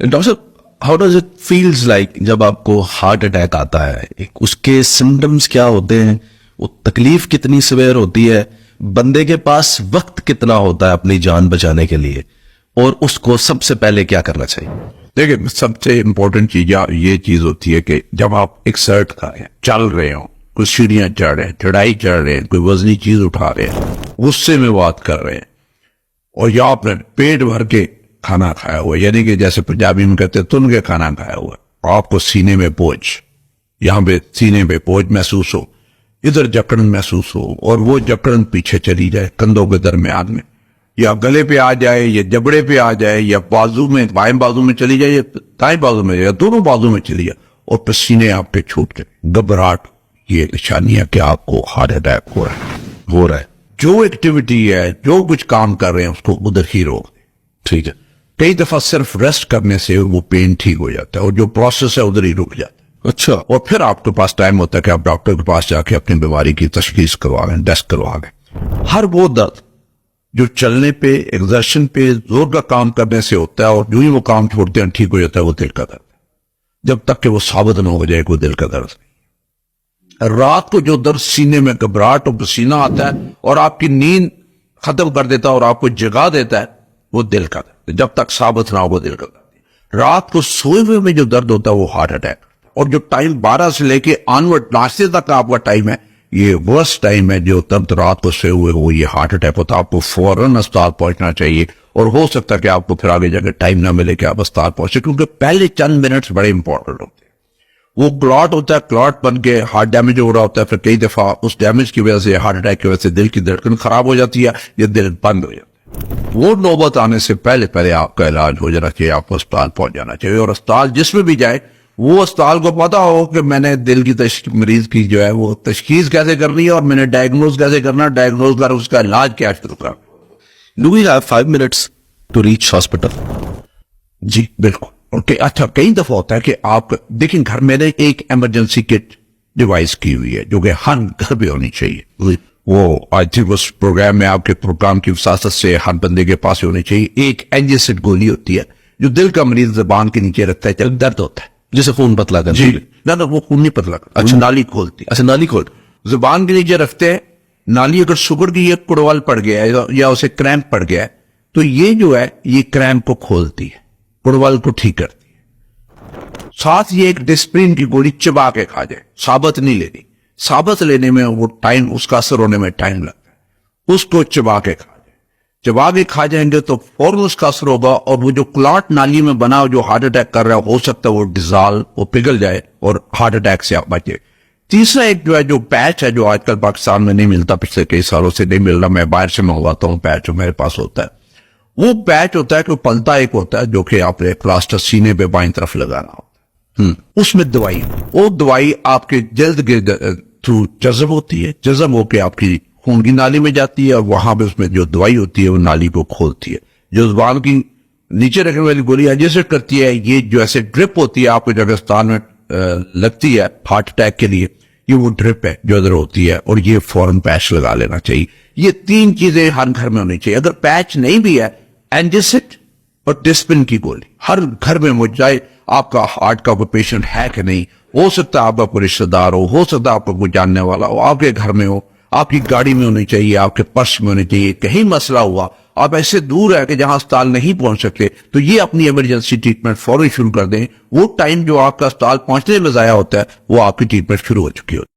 Doctor صاحب, how does it feels like جب آپ کو ہارٹ اٹیک آتا ہے, اس کے سمٹمز کیا ہوتے ہیں, وہ تکلیف کتنی سویر ہوتی ہے, بندے کے پاس وقت کتنا ہوتا ہے اپنی جان بچانے کے لیے, اور اس کو سب سے پہلے کیا کرنا چاہیے؟ دیکھیں, سب سے امپورٹنٹ چیز یہ چیز ہوتی ہے کہ جب آپ ایکسرٹ کر رہے ہیں, چل رہے ہوں, کوئی سیڑھیاں چڑھ رہے ہیں, چڑھائی چڑھ رہے ہیں, کوئی وزنی چیز اٹھا رہے ہیں, غصے میں بات کر رہے ہیں, اور یا آپ نے پیٹ بھر کے کھانا کھایا ہوا ہے, یعنی کہ جیسے پنجابی میں کہتے ہیں تن کے کھانا کھایا ہوا ہے, آپ کو سینے میں بوجھ, یہاں پہ سینے پہ بوجھ محسوس ہو, ادھر جکڑن محسوس ہو, اور وہ جکڑن پیچھے چلی جائے کندھوں کے درمیان میں, یا گلے پہ آ جائے, یا جبڑے پہ آ جائے, یا بازو میں, بائیں بازو میں چلی جائے, یا دائیں بازو میں, یا دونوں بازو میں چلی جائے, اور پسینے آپ پہ چھوٹ گئے, گھبراہٹ, یہ نشانی ہے کہ آپ کو ہارٹ اٹیک ہو رہا ہے. جو ایکٹیویٹی ہے, جو کچھ کام کر رہے ہیں, اس کو ادھر ہی روک دیں. ٹھیک ہے. کئی دفعہ صرف ریسٹ کرنے سے وہ پین ٹھیک ہو جاتا ہے, اور جو پروسیس ہے ادھر ہی رک جاتا ہے. اچھا. اور پھر آپ کے پاس ٹائم ہوتا ہے کہ آپ ڈاکٹر کے پاس جا کے اپنی بیماری کی تشخیص کروا لیں, ٹیسٹ کروا لیں. ہر وہ درد جو چلنے پہ, ایگزرشن پہ, زور کا کام کرنے سے ہوتا ہے, اور جو ہی وہ کام چھوڑتے ہیں ٹھیک ہو جاتا ہے, وہ دل کا درد ہے, جب تک کہ وہ ثابت نہ ہو جائے کہ وہ دل کا درد نہیں. رات کو جو درد سینے میں گھبراہٹ اور پسینہ آتا ہے اور آپ کی نیند ختم کر دیتا ہے اور آپ کو جگا دیتا ہے, وہ دل کا درد ہے, جب تک ثابت نہ ہو وہ دل کا درد ہے. رات کو سوئے ہوئے میں جو درد ہوتا ہے وہ ہارٹ اٹیک, اور جو ٹائم 12 سے لے کے آنورڈ ناشتے تک کا آپ کا ٹائم ہے, یہ ورسٹ ٹائم ہے. جو درد رات کو سوئے ہوئے وہ یہ ہارٹ اٹیک ہوتا ہے. آپ کو فوراً اسپتال پہنچنا چاہیے, اور ہو سکتا ہے کہ آپ کو پھر آگے جا کے ٹائم نہ ملے کہ آپ اسپتال پہنچے, کیونکہ پہلے چند منٹس بڑے امپورٹنٹ ہوتے ہیں. وہ کلاٹ ہوتا ہے, کلاٹ بن کے ہارٹ ڈیمیج ہو رہا ہوتا ہے, پھر کئی دفعہ اس ڈیمیج کی وجہ سے, ہارٹ اٹیک کی وجہ سے دل کی دھڑکن خراب ہو جاتی ہے, یا دل بند ہو جاتا ہے. وہ نوبت آنے سے پہلے آپ کا علاج ہو جانا چاہیے, آپ کو اسپتال پہنچ جانا چاہیے. اور اسپتال جس میں بھی جائے, وہ اسپتال کو پتا ہو کہ میں نے دل کی مریض کی جو ہے وہ تشخیص کیسے کرنی ہے, اور میں نے ڈائگنوز کیسے کرنا, ڈائگنوز کر اس کا علاج کیا شروع کرنا. Do we have 5 minutes to reach hospital? جی بالکل. اچھا, کئی دفعہ ہوتا ہے کہ آپ دیکھیں, گھر میں نے ایک ایمرجنسی کٹ ڈیوائس کی ہوئی ہے جو کہ ہر گھر پہ ہونی چاہیے. وہ آئی تھنک اس پروگرام میں, آپ کے پروگرام کی وساطت سے ہر بندے کے پاس ہونی چاہیے. ایک اینجیسڈ گولی ہوتی ہے جو دل کا مریض زبان کے نیچے رکھتا ہے, جب درد ہوتا ہے, جسے خون پتلا کرتی ہے. جی نہ وہ خون نہیں پتلا کرتا, اچھا, نالی کھولتی. اچھا, نالی کھول زبان کے نیچے رکھتے ہیں. نالی اگر شوگر کی یہ کڑوال پڑ گیا ہے یا اسے کریمپ پڑ گیا ہے, تو یہ جو ہے یہ کریمپ کو کھولتی ہے, کڑوال کو ٹھیک کرتی ہے. ساتھ یہ ایک ڈسپرین کی گولی چبا کے کھا جائے, ثابت نہیں لینی. ثابت لینے میں وہ ٹائم, اس کا اثر ہونے میں ٹائم لگتا ہے. اس کو چبا کے کھا جائے. چبا کے کھا جائیں گے تو فوراً اس کا اثر ہوگا, اور وہ جو کلاٹ نالی میں بنا جو ہارٹ اٹیک کر رہا ہے, ہو سکتا ہے وہ ڈیزالو, وہ پگھل جائے اور ہارٹ اٹیک سے آپ بچے. تیسرا ایک جو ہے, جو پیچ ہے, جو آج کل پاکستان میں نہیں ملتا, پچھلے کئی سالوں سے نہیں مل رہا, میں باہر سے منگواتا ہوں پیچ, جو میرے پاس ہوتا ہے. وہ پیچ ہوتا ہے کہ پلتا ایک ہوتا ہے, جو کہ آپ نے پلاسٹر سینے پہ بائیں طرف لگانا ہوتا ہے. اس میں دوائی, وہ دوائی آپ کے جلد کے تھرو جذب ہوتی ہے, جذب ہو کے آپ کی خون کی نالی میں جاتی ہے, اور وہاں پہ اس میں جو دوائی ہوتی ہے وہ نالی کو کھولتی ہے. جو زبان کی نیچے رکھنے والی گولی ایجسٹ کرتی ہے, یہ جو ایسے ڈرپ ہوتی ہے آپ کو جب استعمال میں لگتی ہے ہارٹ اٹیک کے لیے, یہ وہ ڈرپ ہے جو ادھر ہوتی ہے, اور یہ فوراً پیچ لگا لینا چاہیے. یہ 3 چیزیں ہر گھر میں ہونی چاہیے. اگر پیچ نہیں بھی ہے, اینجسٹ اور ڈسپن کی گولی ہر گھر میں ہو جائے. آپ کا ہارٹ کا کوئی پیشنٹ ہے کہ نہیں, ہو سکتا ہے آپ کا کوئی رشتہ دار ہو سکتا ہے آپ کا کوئی جاننے والا ہو, آپ کے گھر میں ہو, آپ کی گاڑی میں ہونی چاہیے, آپ کے پرس میں ہونی چاہیے. کہیں مسئلہ ہوا, آپ ایسے دور ہے کہ جہاں اسپتال نہیں پہنچ سکتے, تو یہ اپنی ایمرجنسی ٹریٹمنٹ فوراً شروع کر دیں. وہ ٹائم جو آپ کا اسپتال پہنچنے میں ضائع ہوتا ہے, وہ آپ کی ٹریٹمنٹ شروع ہو چکی ہوتی ہے.